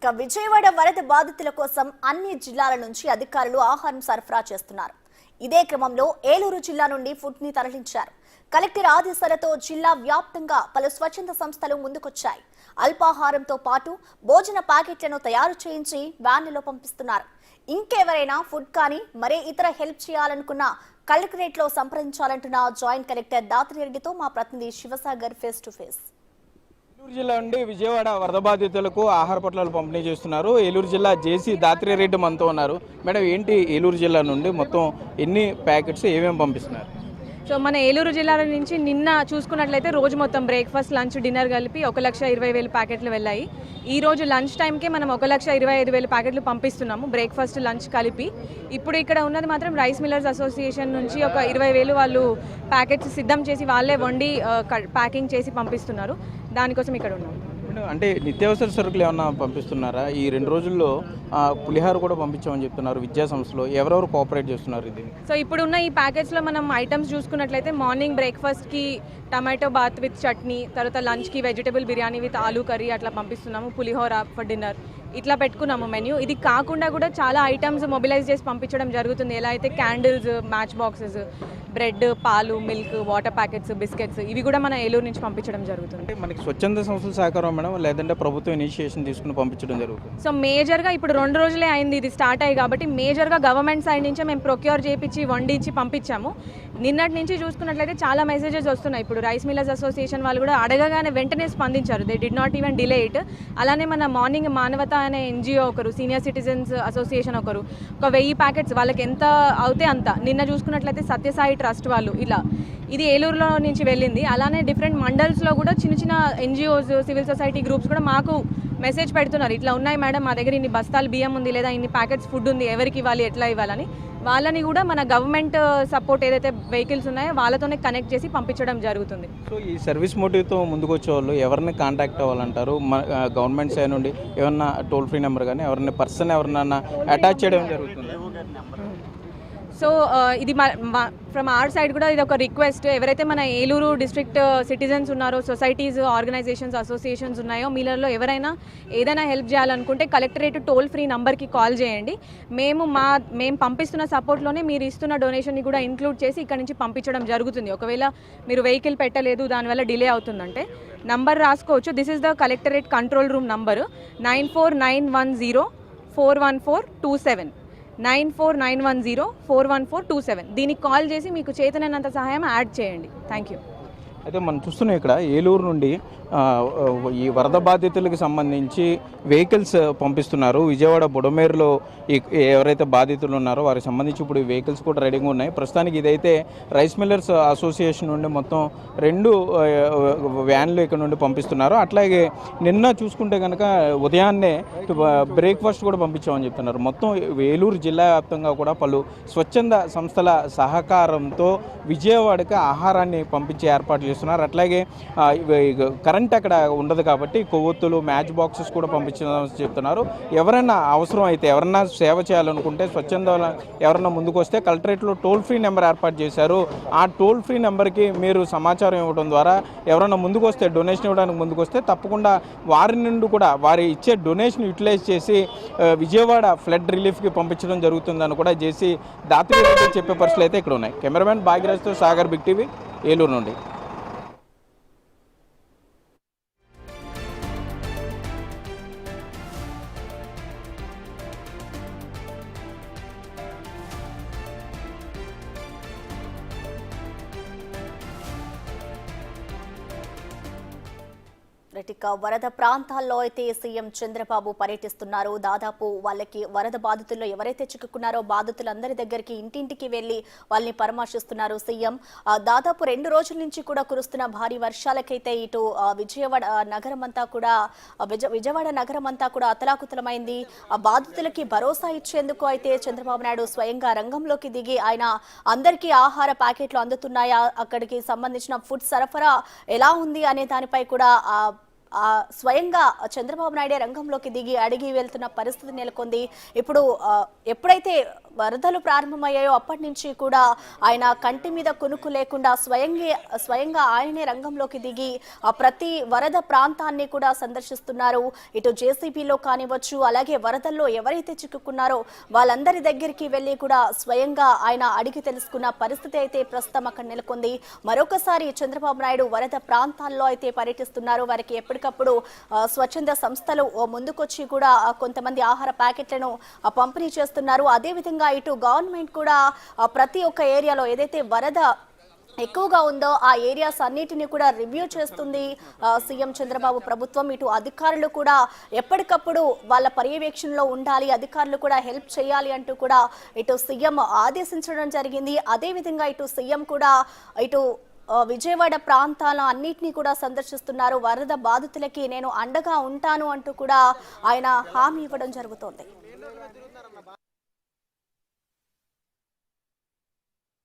ఇక విజయవాడ వరద బాధితుల కోసం అన్ని జిల్లాల నుంచి అధికారులు ఆహారం సరఫరా చేస్తున్నారు. ఇదే క్రమంలో ఏలూరు జిల్లా నుండి ఫుడ్ ని తరలించారు. కలెక్టర్ ఆదేశాలతో జిల్లా వ్యాప్తంగా పలు స్వచ్ఛంద సంస్థలు ముందుకొచ్చాయి. అల్పాహారంతో పాటు భోజన ప్యాకెట్లను తయారు చేయించి వ్యాన్లలో పంపిస్తున్నారు. ఇంకెవరైనా ఫుడ్ కానీ మరే ఇతర హెల్ప్ చేయాలనుకున్నా కలెక్టరేట్ లో సంప్రదించాలంటున్న జాయింట్ కలెక్టర్ దాత్రిరెడ్డితో మా ప్రతినిధి Sivasagar face to face. Eluru జిల్లా నుండి విజయవాడ వరద బాధితులకు ఆహార పొట్లాలు పంపిణీ చేస్తున్నారు. ఏలూరు జిల్లా జేసీ దాత్రిరెడ్డి మనతో ఉన్నారు. మేడం, ఏంటి ఏలూరు జిల్లా నుండి మొత్తం ఎన్ని ప్యాకెట్స్ ఏమేమి పంపిస్తున్నారు? సో మన ఏలూరు జిల్లాల నుంచి నిన్న చూసుకున్నట్లయితే రోజు మొత్తం బ్రేక్ఫాస్ట్, లంచ్, డిన్నర్ కలిపి 1,20,000 ప్యాకెట్లు వెళ్ళాయి. ఈ రోజు లంచ్ టైంకే మనం 1,25,000 ప్యాకెట్లు పంపిస్తున్నాము, బ్రేక్ఫాస్ట్ లంచ్ కలిపి. ఇప్పుడు ఇక్కడ ఉన్నది మాత్రం రైస్ మిల్లర్స్ అసోసియేషన్ నుంచి ఒక 20,000 వాళ్ళు ప్యాకెట్స్ సిద్ధం చేసి వాళ్ళే వండి ప్యాకింగ్ చేసి పంపిస్తున్నారు. దానికోసం ఇక్కడ ఉన్నాం. అంటే నిత్యావసర సరుకులు ఏమన్నా పంపిస్తున్నారా? ఈ 2 రోజుల్లో పులిహార కూడా పంపించామని చెప్తున్నారు విద్యా సంస్థలో. ఎవరెవరు కోఆపరేట్ చేస్తున్నారు ఇది? సో ఇప్పుడున్న ఈ ప్యాకెట్స్లో మనం ఐటమ్స్ చూసుకున్నట్లయితే మార్నింగ్ బ్రేక్ఫాస్ట్కి టమాటో బాత్ విత్ చట్నీ, తర్వాత లంచ్కి vegetable biryani with aloo curry అట్లా పంపిస్తున్నాము. పులిహోర ఫర్ డిన్నర్ ఇట్లా పెట్టుకున్నాము మెన్యూ. ఇది కాకుండా కూడా చాలా ఐటమ్స్ మొబిలైజ్ చేసి పంపించడం జరుగుతుంది. ఎలా అయితే క్యాండిల్స్, మ్యాచ్ బాక్సెస్, బ్రెడ్, పాలు, మిల్క్, వాటర్ ప్యాకెట్స్, బిస్కెట్స్ ఇవి కూడా మన ఏలూరు నుంచి పంపించడం జరుగుతుంది. అంటే మనకి స్వచ్ఛంద సంస్థల సహకారం మేడం, లేదంటే ప్రభుత్వం ఇనిషియేషన్ తీసుకుని పంపించడం జరుగుతుంది? సో మేజర్గా ఇప్పుడు 2 రోజులే అయింది ఇది స్టార్ట్ అయ్యి, కాబట్టి మేజర్గా గవర్నమెంట్ సైడ్ నుంచే మేము ప్రొక్యూర్ చేయించి వండించి పంపించాము. నిన్నటి నుంచి చూసుకున్నట్లయితే చాలా మెసేజెస్ వస్తున్నాయి. ఇప్పుడు రైస్ మిల్లర్స్ అసోసియేషన్ వాళ్ళు కూడా అడగగానే వెంటనే స్పందించారు. They did not even delay it. అలానే మన మార్నింగ్ మానవత అనే ఎన్జిఓ ఒకరు, సీనియర్ సిటిజన్స్ అసోసియేషన్ ఒకరు, ఒక 1000 ప్యాకెట్స్ వాళ్ళకి ఎంత అవుతే అంత. నిన్న చూసుకున్నట్లయితే సత్యసాయి ట్రస్ట్ వాళ్ళు ఇలా ఇది ఏలూరులో నుంచి వెళ్ళింది. అలానే డిఫరెంట్ మండల్స్లో కూడా చిన్న చిన్న ఎన్జిఓస్, సివిల్ సొసైటీ గ్రూప్స్ కూడా మాకు మెసేజ్ పెడుతున్నారు. ఇట్లా ఉన్నాయి మేడం, మా దగ్గర ఇన్ని బస్తాలు బియ్యం ఉంది, లేదా ఇన్ని ప్యాకెట్స్ ఫుడ్ ఉంది, ఎవరికి ఇవ్వాలి, ఎట్లా ఇవ్వాలని. వాళ్ళని కూడా మన గవర్నమెంట్ సపోర్ట్ ఏదైతే వెహికల్స్ ఉన్నాయో వాళ్ళతోనే కనెక్ట్ చేసి పంపించడం జరుగుతుంది. సో ఈ సర్వీస్ మోటివ్తో ముందుకు వచ్చే వాళ్ళు ఎవరిని కాంటాక్ట్ అవ్వాలంటారు? గవర్నమెంట్ సైడ్ నుండి ఏమన్నా టోల్ ఫ్రీ నెంబర్ కానీ ఎవరైనా పర్సన్ ఎవరినన్నా అటాచ్ చేయడం జరుగుతుంది? సో ఇది ఫ్రమ్ అవర్ సైడ్ కూడా ఇది ఒక రిక్వెస్ట్. ఎవరైతే మన ఏలూరు డిస్ట్రిక్ట్ సిటిజన్స్ ఉన్నారో, సొసైటీస్, ఆర్గనైజేషన్స్, అసోసియేషన్స్ ఉన్నాయో, మీలలో ఎవరైనా ఏదైనా హెల్ప్ చేయాలనుకుంటే కలెక్టరేట్ టోల్ ఫ్రీ నంబర్కి కాల్ చేయండి. మేము పంపిస్తున్న సపోర్ట్లోనే మీరు ఇస్తున్న డొనేషన్ని కూడా ఇంక్లూడ్ చేసి ఇక్కడ నుంచి పంపించడం జరుగుతుంది. ఒకవేళ మీరు వెహికల్ పెట్టలేదు, దానివల్ల డిలే అవుతుందంటే నంబర్ రాసుకోవచ్చు. This is the collectorate control room number 9491041427 9491041427. దీనికి కాల్ చేసి మీకు చేతనైనంత సహాయం యాడ్ చేయండి. Thank you. అయితే మనం చూస్తున్నాం ఇక్కడ ఏలూరు నుండి ఈ వరద బాధితులకు సంబంధించి వెహికల్స్ పంపిస్తున్నారు. విజయవాడ బుడమేరులో ఎవరైతే బాధితులు ఉన్నారో వారికి సంబంధించి ఇప్పుడు ఈ వెహికల్స్ కూడా రెడీగా ఉన్నాయి. ప్రస్తుతానికి ఇదైతే రైస్ మిల్లర్స్ అసోసియేషన్ నుండి మొత్తం 2 వ్యాన్లు ఇక్కడ నుండి పంపిస్తున్నారు. అట్లాగే నిన్న చూసుకుంటే కనుక ఉదయాన్నే బ్రేక్ఫాస్ట్ కూడా పంపించామని చెప్తున్నారు. మొత్తం ఏలూరు జిల్లా వ్యాప్తంగా కూడా పలు స్వచ్ఛంద సంస్థల సహకారంతో విజయవాడకి ఆహారాన్ని పంపించే ఏర్పాట్లు చేస్తున్నారు. అట్లాగే కరెంట్ అక్కడ ఉండదు కాబట్టి కొవ్వొత్తులు, మ్యాచ్ బాక్సెస్ కూడా పంపించడం చెప్తున్నారు. ఎవరైనా అవసరం అయితే, ఎవరైనా సేవ చేయాలనుకుంటే స్వచ్ఛంద ఎవరైనా ముందుకు వస్తే కలెక్టరేట్లో టోల్ ఫ్రీ నెంబర్ ఏర్పాటు చేశారు. ఆ టోల్ ఫ్రీ నెంబర్కి మీరు సమాచారం ఇవ్వడం ద్వారా ఎవరైనా ముందుకు వస్తే, డొనేషన్ ఇవ్వడానికి ముందుకు వస్తే తప్పకుండా వారి నుండి కూడా వారి ఇచ్చే డొనేషన్ యూటిలైజ్ చేసి విజయవాడ ఫ్లడ్ రిలీఫ్కి పంపించడం జరుగుతుందని కూడా చేసి దాత్రిరెడ్డి చెప్పే పరిస్థితులు అయితే ఇక్కడ ఉన్నాయి. కెమెరామెన్ భాగ్యరాజ్తో సాగర్, బిగ్ టీవీ, ఏలూరు నుండి. వరద ప్రాంతాల్లో అయితే సీఎం చంద్రబాబు పర్యటిస్తున్నారు. దాదాపు వాళ్ళకి వరద బాధితుల్లో ఎవరైతే చిక్కుకున్నారో బాధితులందరి దగ్గరికి ఇంటింటికి వెళ్లి వాళ్ళని పరామర్శిస్తున్నారు సీఎం. దాదాపు 2 రోజుల నుంచి కూడా కురుస్తున్న భారీ వర్షాలకైతే ఇటు విజయవాడ నగరం అంతా కూడా అతలాకుతలమైంది. బాధితులకి భరోసా ఇచ్చేందుకు అయితే చంద్రబాబు నాయుడు స్వయంగా రంగంలోకి దిగి ఆయన అందరికీ ఆహార ప్యాకెట్లు అందుతున్నాయా, అక్కడికి సంబంధించిన ఫుడ్ సరఫరా ఎలా ఉంది అనే దానిపై కూడా స్వయంగా చంద్రబాబు నాయుడే రంగంలోకి దిగి అడిగి వెళ్తున్న పరిస్థితి నెలకొంది. ఇప్పుడు ఎప్పుడైతే వరదలు ప్రారంభమయ్యాయో అప్పటి నుంచి కూడా ఆయన కంటి మీద కునుకు లేకుండా స్వయంగా ఆయనే రంగంలోకి దిగి ప్రతి వరద ప్రాంతాన్ని కూడా సందర్శిస్తున్నారు. ఇటు జేసీబీలో కానివచ్చు, అలాగే వరదల్లో ఎవరైతే చిక్కుకున్నారో వాళ్ళందరి దగ్గరికి వెళ్ళి కూడా స్వయంగా ఆయన అడిగి తెలుసుకున్న పరిస్థితి అయితే ప్రస్తుతం అక్కడ నెలకొంది. మరొకసారి చంద్రబాబు నాయుడు వరద ప్రాంతాల్లో అయితే పర్యటిస్తున్నారు. వారికి ఎప్పటికప్పుడు స్వచ్ఛంద సంస్థలు ముందుకొచ్చి కూడా కొంతమంది ఆహార ప్యాకెట్లను పంపిణీ చేస్తున్నారు. అదేవిధంగా ఇటు గవర్నమెంట్ కూడా ప్రతి ఒక్క ఏరియాలో ఏదైతే వరద ఎక్కువగా ఉందో ఆ ఏరియాస్ అన్నిటిని కూడా రివ్యూ చేస్తుంది సీఎం చంద్రబాబు ప్రభుత్వం. ఇటు అధికారులు కూడా ఎప్పటికప్పుడు వాళ్ళ పర్యవేక్షణలో ఉండాలి, అధికారులు కూడా హెల్ప్ చేయాలి అంటూ కూడా ఇటు సీఎం ఆదేశించడం జరిగింది. అదేవిధంగా ఇటు సీఎం కూడా ఇటు విజయవాడ ప్రాంతాల అన్నిటినీ కూడా సందర్శిస్తున్నారు. వరద బాధితులకి నేను అండగా ఉంటాను అంటూ కూడా ఆయన హామీ ఇవ్వడం జరుగుతోంది.